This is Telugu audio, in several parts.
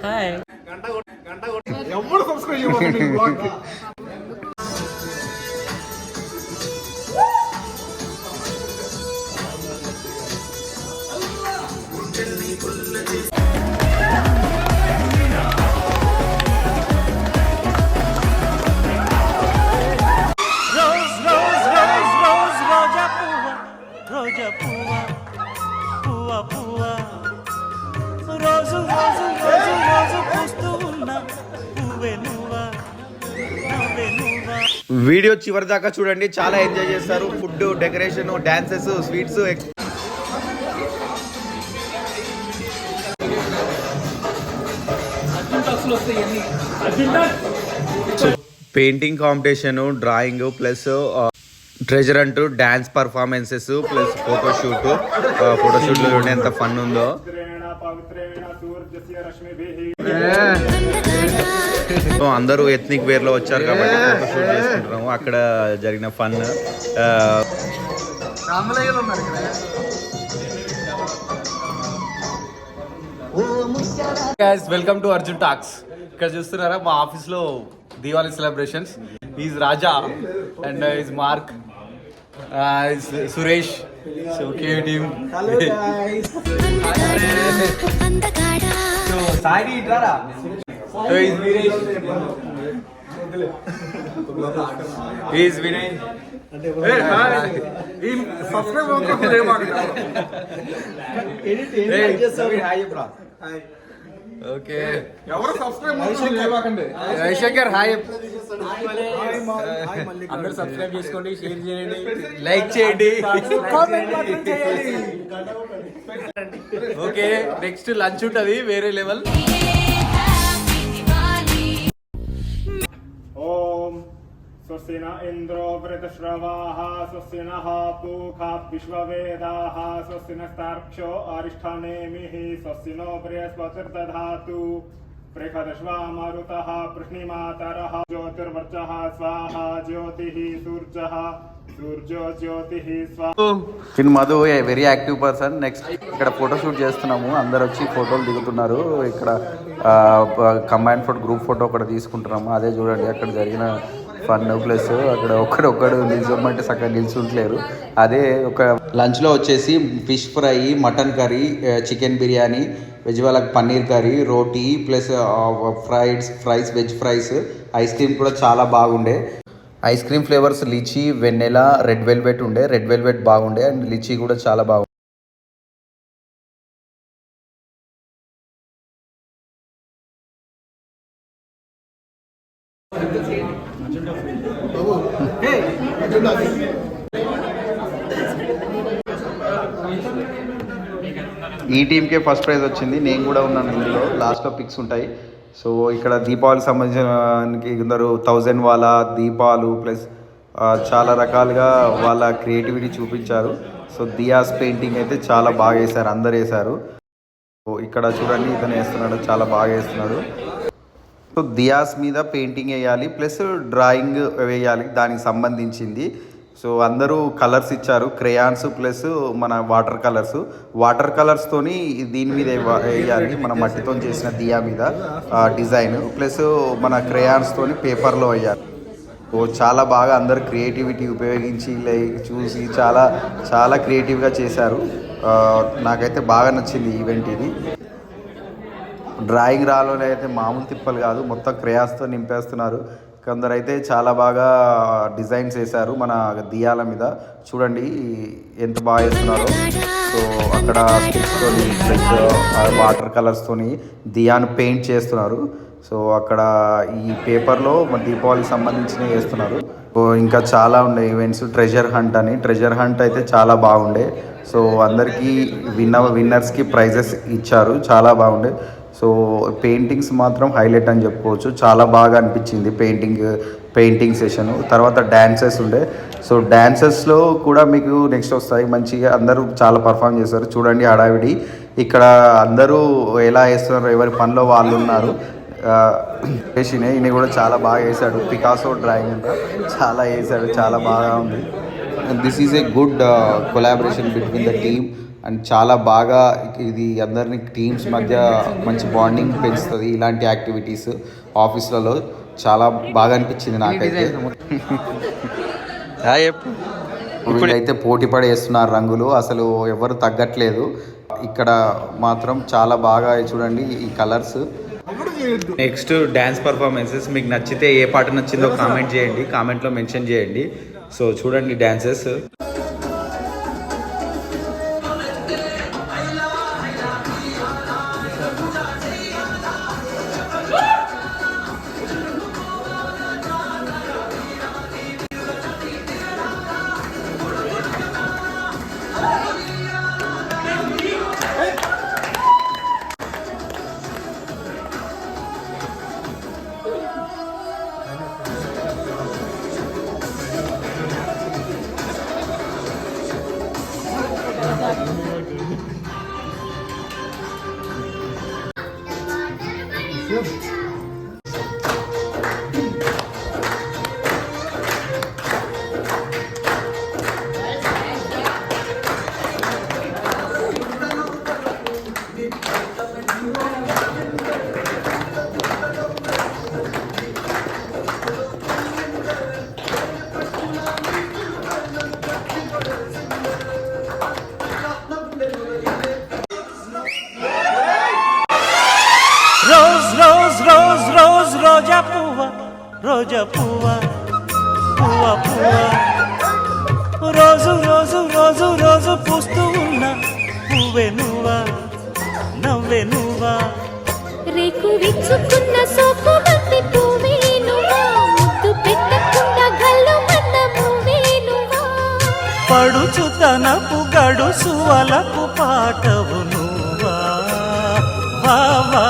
హాయ్. ఎవరు సబ్స్క్రైబ్ చేయమని బ్లాగ్ రోజా పువ్వా పువ్వా పువ్వా రోజు రోజు రోజు రోజు పూస్తూ ఉన్నా పువ్వే నువ్వా నవ్వే నువ్వా. వీడియో చివరి దాకా చూడండి, చాలా ఎంజాయ్ చేస్తారు. Food, decoration, dances, sweets. Painting competition, drawing plus treasure అంటూ డాన్స్ పర్ఫార్మెన్సెస్ ప్లస్ ఫోటోషూట్. ఫోటోషూట్లో చూడండి ఎంత ఫన్ ఉందో. అందరూ ఎథ్నిక్ వేర్ లో వచ్చారు కాబట్టి ఫోటోషూట్ చేసుకుంటున్నాము. అక్కడ జరిగిన fun. Welcome to Arjun talks. ఇక్కడ చూస్తున్నారా మా ఆఫీస్ లో Diwali celebrations. Is Raja and is Mark, Suresh, team. Sai ఇట్రారా. ఈజ్ వినయ్. ఓకే, ఎవరు సబ్స్క్రైబ్ రవిశంకర్ హాయ్. అందరూ సబ్స్క్రైబ్ చేసుకోండి, షేర్ చేయండి, లైక్ చేయండి. ఓకే, నెక్స్ట్ లంచ్ ఉంటది వేరే లెవెల్. ఓం స్వస్తి న ఇంద్రో వృతశ్రవాః స్వస్తి నః పూషా విశ్వవేదాః స్వస్తి నస్తార్క్ష్యో అరిష్టానేమిః స్వస్తి నో బృహస్పతిర్దధాతు ప్రేఖదశ్వా మరుతః పృష్ణిమాతరః జ్యోతిర్వర్చః స్వాహా జ్యోతిః సూర్యః సూర్యో జ్యోతిః స్వాహా. In Madhu very active person. Next ఇక్కడ ఫోటో షూట్ చేస్తున్నాము. అందరు వచ్చి ఫోటోలు దిగుతున్నారు. ఇక్కడ కంబైన్ ఫోటో, గ్రూప్ ఫోటో ఒకటి తీసుకుంటున్నాము. అదే చూడండి అక్కడ జరిగిన ఫన్. ప్లస్ అక్కడ ఒక్కడొక్కడు నిల్చోమంటే సగం నిల్చుంటలేరు. అదే ఒక లంచ్లో వచ్చేసి fish fry, mutton curry, chicken biryani, veg వాళ్ళకి paneer curry, roti plus fries, veg fries, ice cream కూడా చాలా బాగుండే. Ice cream flavours litchi, vanilla, red velvet ఉండే. రెడ్ వెల్వెట్ బాగుండే అండ్ లిచీ కూడా చాలా బాగుంది. ఈ టీంకే ఫస్ట్ ప్రైజ్ వచ్చింది. నేను కూడా ఉన్నాను ఇందులో. లాస్ట్లో పిక్స్ ఉంటాయి. సో ఇక్కడ దీపావళికి సంబంధించిన కొందరు 1000 వాళ్ళ దీపాలు ప్లస్ చాలా రకాలుగా వాళ్ళ క్రియేటివిటీ చూపించారు. సో దియాస్ పెయింటింగ్ అయితే చాలా బాగా వేశారు, అందరు వేశారు. సో ఇక్కడ చూడండి ఇతను వేస్తున్నాడు, చాలా బాగా వేస్తున్నాడు. సో దియాస్ మీద పెయింటింగ్ వేయాలి ప్లస్ డ్రాయింగ్ వేయాలి, దానికి సంబంధించింది. సో అందరూ కలర్స్ ఇచ్చారు, క్రేయాన్స్ ప్లస్ మన వాటర్ కలర్స్తోని దీని మీద వేయాలి. మన మట్టితో చేసిన దియా మీద డిజైన్ ప్లస్ మన క్రేయాన్స్తోని పేపర్లో వేయాలి. సో చాలా బాగా అందరు క్రియేటివిటీ ఉపయోగించి చూసి చాలా చాలా క్రియేటివ్గా చేశారు. నాకైతే బాగా నచ్చింది ఈవెంట్ ఇది. డ్రాయింగ్ రాలోనే అయితే మామూలు తిప్పలు కాదు, మొత్తం క్రేయాన్స్తో నింపేస్తున్నారు. కొందరైతే చాలా బాగా డిజైన్స్ వేశారు మన దియాల మీద. చూడండి ఎంత బాగా వేస్తున్నారో. సో అక్కడ స్టిక్స్తోని ప్లస్ వాటర్ కలర్స్తోని దియాను పెయింట్ చేస్తున్నారు. సో అక్కడ ఈ పేపర్లో మన దీపావళికి సంబంధించినవి వేస్తున్నారు. సో ఇంకా చాలా ఉండే ఈవెంట్స్. ట్రెజర్ హంట్ అయితే చాలా బాగుండే. సో అందరికీ విన్నర్స్కి ప్రైజెస్ ఇచ్చారు, చాలా బాగుండే. సో పెయింటింగ్స్ మాత్రం హైలైట్ అని చెప్పుకోవచ్చు. చాలా బాగా అనిపించింది పెయింటింగ్ సెషన్. తర్వాత డ్యాన్సెస్ ఉండే. సో డ్యాన్సెస్లో కూడా మీకు నెక్స్ట్ వస్తాయి. మంచిగా అందరూ చాలా పర్ఫామ్ చేశారు. చూడండి హడావిడి. ఇక్కడ అందరూ ఎలా వేస్తున్నారు, ఎవరి పనిలో వాళ్ళు ఉన్నారు. ఈయన కూడా చాలా బాగా వేశాడు. పికాసో డ్రాయింగ్ అంతా చాలా వేశాడు, చాలా బాగా ఉంది. This is a good collaboration between the team and చాలా బాగా ఇది అందరినీ టీమ్స్ మధ్య మంచి బాండింగ్ పెంచుతుంది ఇలాంటి యాక్టివిటీస్ ఆఫీస్లలో. చాలా బాగా అనిపించింది నాకైతే. వీళ్ళైతే పోటీ పడేస్తున్నారు రంగులు, అసలు ఎవరు తగ్గట్లేదు. ఇక్కడ మాత్రం చాలా బాగా చూడండి ఈ కలర్స్. Next dance performances. మీకు నచ్చితే ఏ పాట నచ్చిందో కామెంట్ చేయండి, కామెంట్లో మెన్షన్ చేయండి. సో చూడండి dances. Rose rose rose rose రోజా పువ్వ, రోజా పువ్వ, పువ్వ పువ్వ, రోజు రోజు రోజు రోజు పూస్తూ ఉన్న పువ్వే నువ్వా, నవ్వే నువ్వా. రేకు విచ్చుకున్న సోపు బంతి పువ్వే నువ్వా, ముద్దు పెట్టకుండా గల్లు మన్న పువ్వే నువ్వా. పడుచుతనపు గడుసు వలకు పాటవు నువ్వా, వా వా.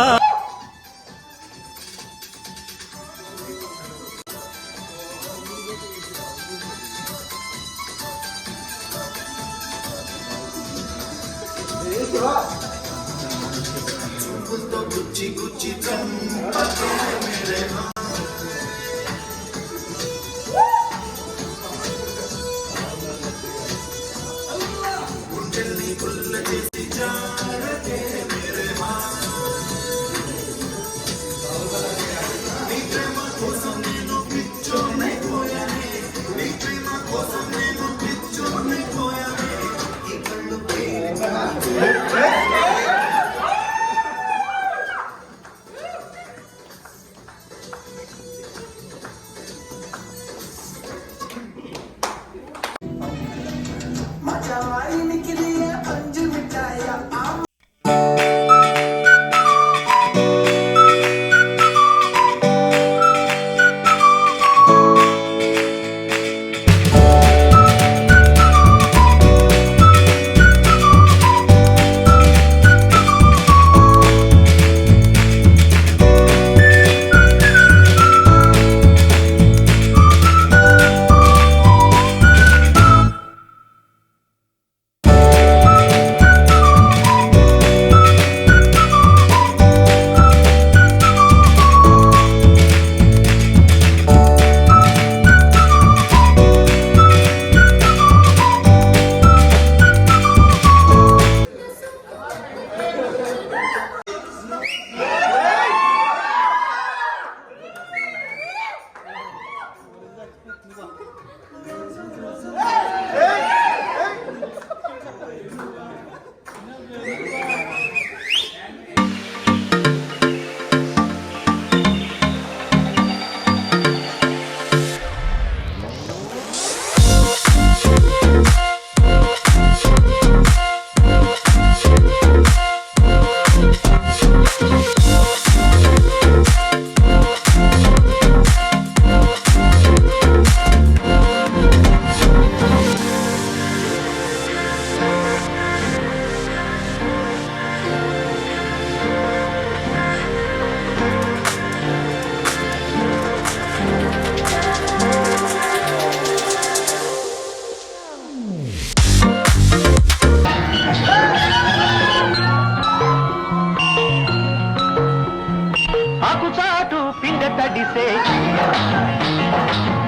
తడిసే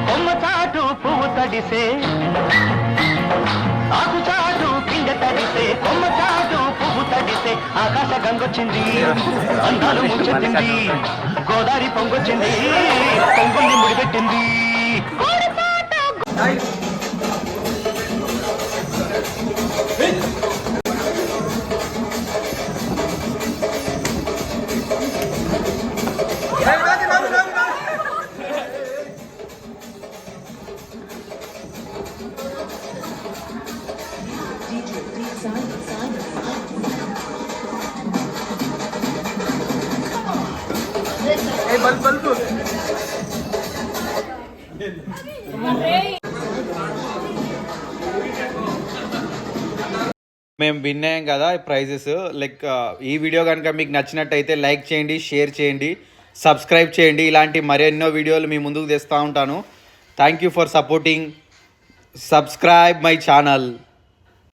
కొమ్మ చాటు పువ్వు తడిసే ఆకు చాటు పిండ తడితే కొమ్మ చాటు పువ్వు తడితే ఆకాశ గంగొచ్చింది అందాలు ముంచెత్తింది గోదావరి పొంగొచ్చింది పొంగుల్ని ముడిపెట్టింది మేము విన్ అయ్యాం కదా ఈ ప్రైజెస్. లైక్ ఈ వీడియో కనుక మీకు నచ్చినట్టయితే లైక్ చేయండి, షేర్ చేయండి, సబ్స్క్రైబ్ చేయండి. ఇలాంటి మరెన్నో వీడియోలు మీ ముందుకు తెస్తూ ఉంటాను. Thank you for supporting. Subscribe my channel.